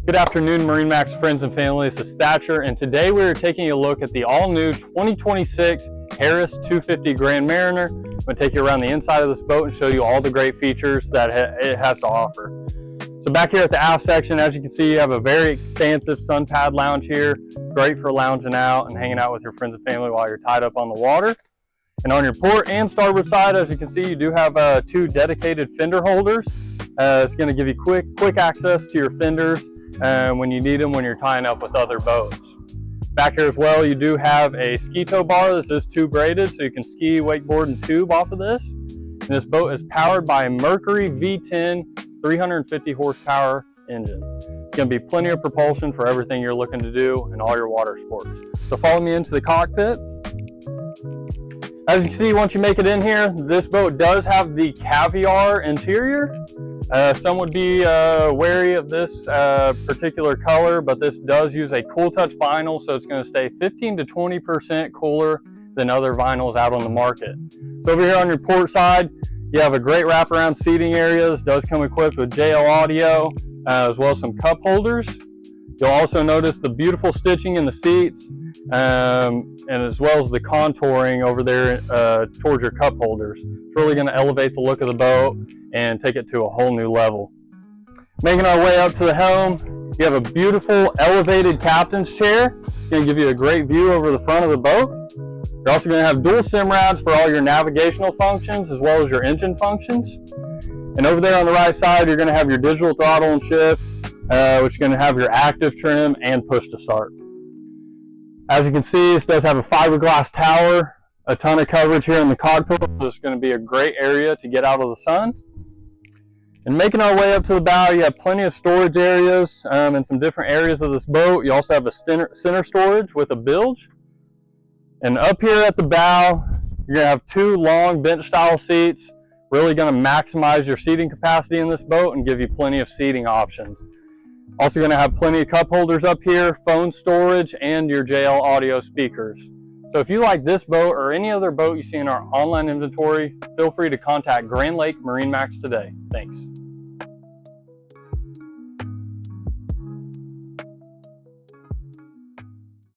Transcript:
Good afternoon, MarineMax friends and family. This is Thatcher, and today we are taking a look at the all-new 2026 Harris 250 Grand Mariner. I'm going to take you around the inside of this boat and show you all the great features that it has to offer. So back here at the aft section, as you can see, you have a very expansive sun pad lounge here. Great for lounging out and hanging out with your friends and family while you're tied up on the water. And on your port and starboard side, as you can see, you do have two dedicated fender holders. It's going to give you quick access to your fenders when you need them when you're tying up with other boats. Back here as well, you do have a ski tow bar. This is tube rated, so you can ski, wakeboard, and tube off of this. And this boat is powered by a Mercury V10 350 horsepower engine. It's going to be plenty of propulsion for everything you're looking to do in all your water sports. So follow me into the cockpit. As you can see, once you make it in here, this boat does have the caviar interior. Some would be wary of this particular color, but this does use a cool touch vinyl, so it's going to stay 15 to 20% cooler than other vinyls out on the market. So over here on your port side, you have a great wraparound seating area. This does come equipped with JL audio, as well as some cup holders. You'll also notice the beautiful stitching in the seats, and as well as the contouring over there towards your cup holders. It's really going to elevate the look of the boat and take it to a whole new level. Making our way up to the helm, you have a beautiful elevated captain's chair. It's going to give you a great view over the front of the boat. You're also going to have dual SIM rads for all your navigational functions as well as your engine functions. And over there on the right side, you're going to have your digital throttle and shift, which is going to have your active trim and push to start. As you can see, this does have a fiberglass tower, a ton of coverage here in the cockpit, so it's going to be a great area to get out of the sun. And making our way up to the bow, you have plenty of storage areas in some different areas of this boat. You also have a center storage with a bilge. And up here at the bow, you're going to have two long bench style seats, really going to maximize your seating capacity in this boat and give you plenty of seating options. Also going to have plenty of cup holders up here, phone storage, and your JL audio speakers. So if you like this boat or any other boat you see in our online inventory, feel free to contact Grand Lake MarineMax today. Thanks.